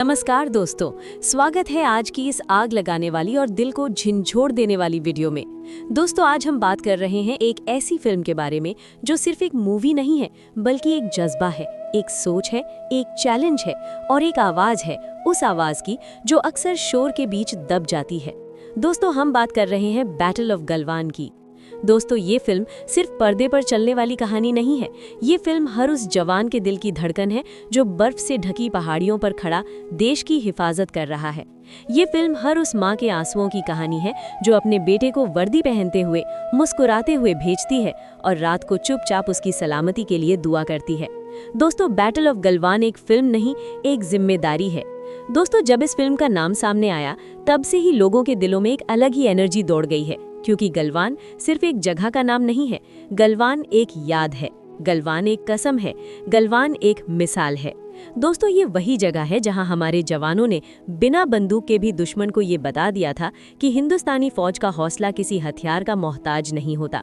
नमस्कार दोस्तों, स्वागत है आज की इस आग लगाने वाली और दिल को झिंझोड़ देने वाली वीडियो में। दोस्तों, आज हम बात कर रहे हैं एक ऐसी फिल्म के बारे में जो सिर्फ एक मूवी नहीं है, बल्कि एक जज्बा है, एक सोच है, एक चैलेंज है और एक आवाज है, उस आवाज की जो अक्सर शोर के बीच दब जाती है। दोस्तों, हम बात कर रहे हैं बैटल ऑफ गलवान की। दोस्तों, ये फिल्म सिर्फ पर्दे पर चलने वाली कहानी नहीं है। ये फिल्म हर उस जवान के दिल की धड़कन है जो बर्फ से ढकी पहाड़ियों पर खड़ा देश की हिफाजत कर रहा है। ये फिल्म हर उस माँ के आंसुओं की कहानी है जो अपने बेटे को वर्दी पहनते हुए, मुस्कुराते हुए भेजती है और रात को चुपचाप उसकी सलामती के लिए दुआ करती है। दोस्तों, बैटल ऑफ गलवान एक फिल्म नहीं, एक जिम्मेदारी है। दोस्तों, जब इस फिल्म का नाम सामने आया, तब से ही लोगों के दिलों में एक अलग ही एनर्जी दौड़ गई है, क्योंकि गलवान सिर्फ एक जगह का नाम नहीं है। गलवान एक याद है, गलवान एक कसम है, गलवान एक मिसाल है। दोस्तों, ये वही जगह है जहां हमारे जवानों ने बिना बंदूक के भी दुश्मन को ये बता दिया था कि हिंदुस्तानी फौज का हौसला किसी हथियार का मोहताज नहीं होता।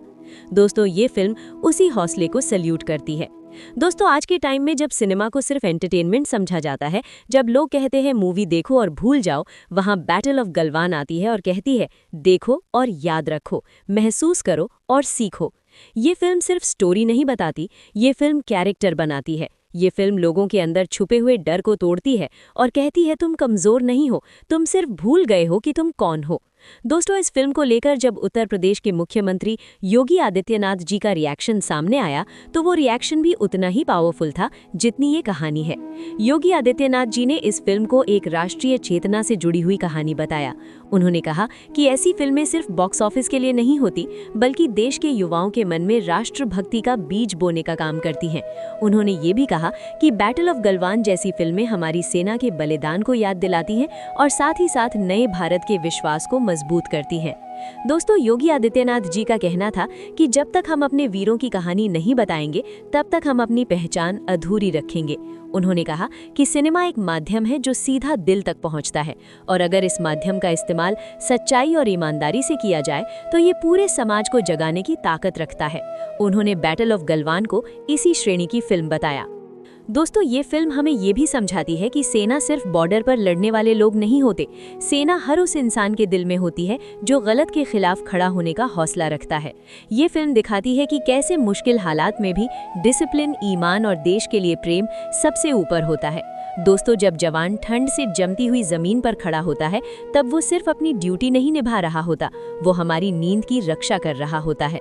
दोस्तों, ये फिल्म उसी हौसले को सल्यूट करती है। दोस्तों, आज के टाइम में जब सिनेमा को सिर्फ एंटरटेनमेंट समझा जाता है, जब लोग कहते हैं मूवी देखो और भूल जाओ, वहां बैटल ऑफ गलवान आती है और कहती है देखो और याद रखो, महसूस करो और सीखो। ये फिल्म सिर्फ स्टोरी नहीं बताती, ये फिल्म कैरेक्टर बनाती है। ये फिल्म लोगों के अंदर छुपे हुए डर को तोड़ती है और कहती है तुम कमजोर नहीं हो, तुम सिर्फ भूल गए हो कि तुम कौन हो। दोस्तों, इस फिल्म को लेकर जब उत्तर प्रदेश के मुख्यमंत्री योगी आदित्यनाथ जी का रिएक्शन सामने आया, तो वो रिएक्शन भी उतना ही पावरफुल था जितनी ये कहानी है। योगी आदित्यनाथ जी ने इस फिल्म को एक राष्ट्रीय चेतना से जुड़ी हुई कहानी बताया। उन्होंने कहा कि ऐसी फिल्में सिर्फ बॉक्स ऑफिस के लिए नहीं होती, बल्कि देश के युवाओं के मन में राष्ट्रभक्ति का बीज बोने का काम करती हैं। उन्होंने ये भी कहा कि बैटल ऑफ गलवान जैसी फिल्में हमारी सेना के बलिदान को याद दिलाती हैं और साथ ही साथ नए भारत के विश्वास को मजबूत करती हैं। दोस्तों, योगी आदित्यनाथ जी का कहना था कि जब तक हम अपने वीरों की कहानी नहीं बताएंगे, तब तक हम अपनी पहचान अधूरी रखेंगे। उन्होंने कहा कि सिनेमा एक माध्यम है जो सीधा दिल तक पहुंचता है, और अगर इस माध्यम का इस्तेमाल सच्चाई और ईमानदारी से किया जाए तो ये पूरे समाज को जगाने की ताकत रखता है। उन्होंने बैटल ऑफ गलवान को इसी श्रेणी की फिल्म बताया। दोस्तों, ये फिल्म हमें ये भी समझाती है कि सेना सिर्फ बॉर्डर पर लड़ने वाले लोग नहीं होते। सेना हर उस इंसान के दिल में होती है जो गलत के खिलाफ खड़ा होने का हौसला रखता है। ये फिल्म दिखाती है कि कैसे मुश्किल हालात में भी डिसिप्लिन, ईमान और देश के लिए प्रेम सबसे ऊपर होता है। दोस्तों, जब जवान ठंड से जमती हुई जमीन पर खड़ा होता है, तब वो सिर्फ अपनी ड्यूटी नहीं निभा रहा होता, वो हमारी नींद की रक्षा कर रहा होता है।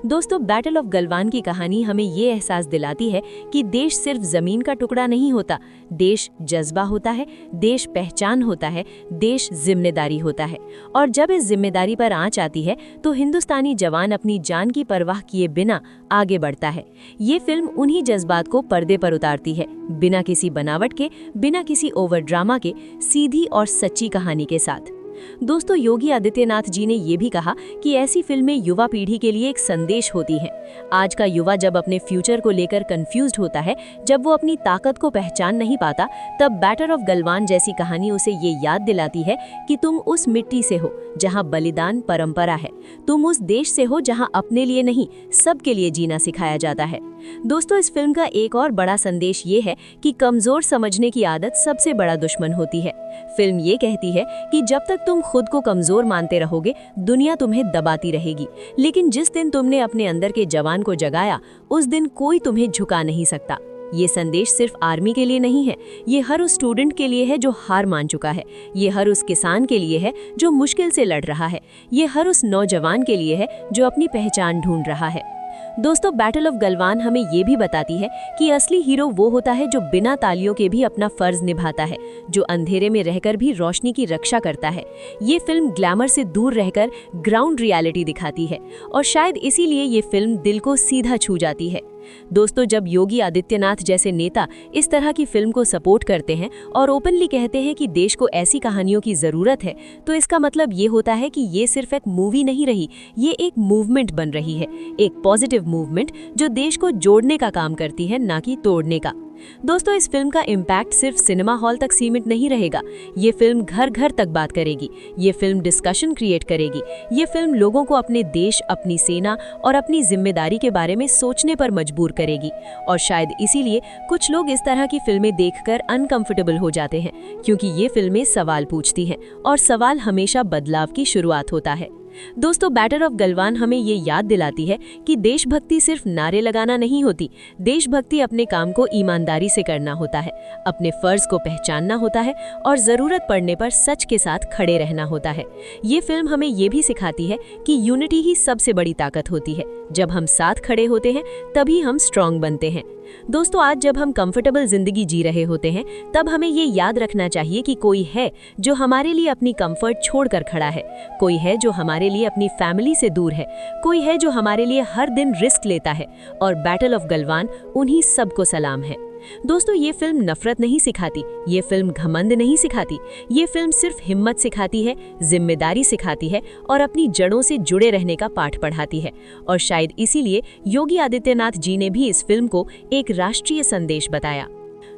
दोस्तों, बैटल ऑफ गलवान की कहानी हमें ये एहसास दिलाती है कि देश सिर्फ जमीन का टुकड़ा नहीं होता, देश जज्बा होता है, देश पहचान होता है, देश जिम्मेदारी होता है। और जब इस जिम्मेदारी पर आंच आती है, तो हिंदुस्तानी जवान अपनी जान की परवाह किए बिना आगे बढ़ता है। ये फिल्म उन्हीं जज्बात को पर्दे पर उतारती है, बिना किसी बनावट के, बिना किसी ओवर ड्रामा के, सीधी और सच्ची कहानी के साथ। दोस्तों, योगी आदित्यनाथ जी ने यह भी कहा कि ऐसी फिल्में युवा पीढ़ी के लिए एक संदेश होती हैं। आज का युवा जब अपने फ्यूचर को लेकर कंफ्यूज्ड होता है, जब वो अपनी ताकत को पहचान नहीं पाता, तब बैटल ऑफ गलवान जैसी कहानी उसे ये याद दिलाती है कि तुम उस मिट्टी से हो जहां बलिदान परंपरा है, तुम उस देश से हो जहां अपने लिए नहीं, सबके लिए जीना सिखाया जाता है। दोस्तों, इस फिल्म का एक और बड़ा संदेश ये है कि कमजोर समझने की आदत सबसे बड़ा दुश्मन होती है। फिल्म ये कहती है कि जब तक तुम खुद को कमजोर मानते रहोगे, दुनिया तुम्हें दबाती रहेगी, लेकिन जिस दिन तुमने अपने अंदर के जवान को जगाया, उस दिन कोई तुम्हें झुका नहीं सकता। ये संदेश सिर्फ आर्मी के लिए नहीं है, ये हर उस स्टूडेंट के लिए है जो हार मान चुका है, ये हर उस किसान के लिए है जो मुश्किल से लड़ रहा है, ये हर उस नौजवान के लिए है जो अपनी पहचान ढूंढ रहा है। दोस्तों, बैटल ऑफ गलवान हमें ये भी बताती है कि असली हीरो वो होता है जो बिना तालियों के भी अपना फर्ज निभाता है, जो अंधेरे में रहकर भी रोशनी की रक्षा करता है। ये फिल्म ग्लैमर से दूर रहकर ग्राउंड रियलिटी दिखाती है, और शायद इसीलिए ये फिल्म दिल को सीधा छू जाती है। दोस्तों, जब योगी आदित्यनाथ जैसे नेता इस तरह की फिल्म को सपोर्ट करते हैं और ओपनली कहते हैं कि देश को ऐसी कहानियों की ज़रूरत है, तो इसका मतलब ये होता है कि ये सिर्फ एक मूवी नहीं रही, ये एक मूवमेंट बन रही है, एक पॉजिटिव मूवमेंट जो देश को जोड़ने का काम करती है, ना कि तोड़ने का। दोस्तों, इस फिल्म का इम्पैक्ट सिर्फ सिनेमा हॉल तक सीमित नहीं रहेगा। ये फिल्म घर घर तक बात करेगी, ये फिल्म डिस्कशन क्रिएट करेगी, ये फिल्म लोगों को अपने देश, अपनी सेना और अपनी जिम्मेदारी के बारे में सोचने पर मजबूर करेगी। और शायद इसीलिए कुछ लोग इस तरह की फिल्में देखकर अनकंफर्टेबल हो जाते हैं, क्योंकि ये फिल्में सवाल पूछती हैं और सवाल हमेशा बदलाव की शुरुआत होता है। दोस्तों, बैटल ऑफ गलवान हमें ये याद दिलाती है कि देशभक्ति सिर्फ नारे लगाना नहीं होती। देशभक्ति अपने काम को ईमानदारी से करना होता है, अपने फर्ज को पहचानना होता है और ज़रूरत पड़ने पर सच के साथ खड़े रहना होता है। ये फिल्म हमें ये भी सिखाती है कि यूनिटी ही सबसे बड़ी ताकत होती है। जब हम साथ खड़े होते हैं तभी हम स्ट्रांग बनते हैं। दोस्तों, आज जब हम कंफर्टेबल जिंदगी जी रहे होते हैं, तब हमें ये याद रखना चाहिए कि कोई है जो हमारे लिए अपनी कंफर्ट छोड़कर खड़ा है, कोई है जो हमारे लिए अपनी फैमिली से दूर है, कोई है जो हमारे लिए हर दिन रिस्क लेता है। और बैटल ऑफ गलवान उन्हीं सबको सलाम है। दोस्तों, ये फिल्म नफरत नहीं सिखाती, ये फिल्म घमंड नहीं सिखाती, ये फिल्म सिर्फ हिम्मत सिखाती है, जिम्मेदारी सिखाती है और अपनी जड़ों से जुड़े रहने का पाठ पढ़ाती है। और शायद इसीलिए योगी आदित्यनाथ जी ने भी इस फिल्म को एक राष्ट्रीय संदेश बताया।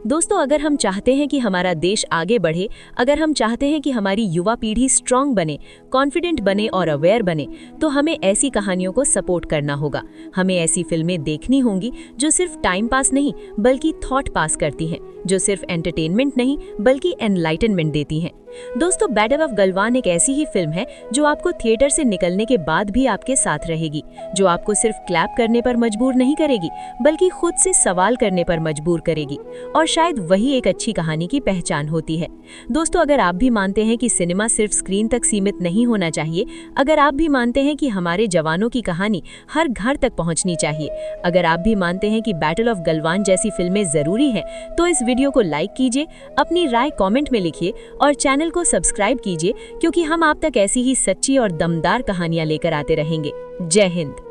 दोस्तों, अगर हम चाहते हैं कि हमारा देश आगे बढ़े, अगर हम चाहते हैं कि हमारी युवा पीढ़ी स्ट्रांग बने, कॉन्फिडेंट बने और अवेयर बने, तो हमें ऐसी कहानियों को सपोर्ट करना होगा। हमें ऐसी फिल्में देखनी होंगी जो सिर्फ टाइम पास नहीं बल्कि थॉट पास करती हैं, जो सिर्फ एंटरटेनमेंट नहीं बल्कि एनलाइटनमेंट देती हैं। दोस्तों, बैटल ऑफ गलवान एक ऐसी ही फिल्म है जो आपको थिएटर से निकलने के बाद भी आपके साथ रहेगी, जो आपको सिर्फ क्लैप करने पर मजबूर नहीं करेगी बल्कि खुद से सवाल करने पर मजबूर करेगी। और शायद वही एक अच्छी कहानी की पहचान होती है। दोस्तों, अगर आप भी मानते हैं कि सिनेमा सिर्फ स्क्रीन तक सीमित नहीं होना चाहिए, अगर आप भी मानते हैं कि हमारे जवानों की कहानी हर घर तक पहुंचनी चाहिए, अगर आप भी मानते हैं कि बैटल ऑफ गलवान जैसी फिल्में जरूरी हैं, तो इस वीडियो को लाइक कीजिए, अपनी राय कमेंट में लिखिए और चैनल को सब्सक्राइब कीजिए, क्योंकि हम आप तक ऐसी ही सच्ची और दमदार कहानियां लेकर आते रहेंगे। जय हिंद।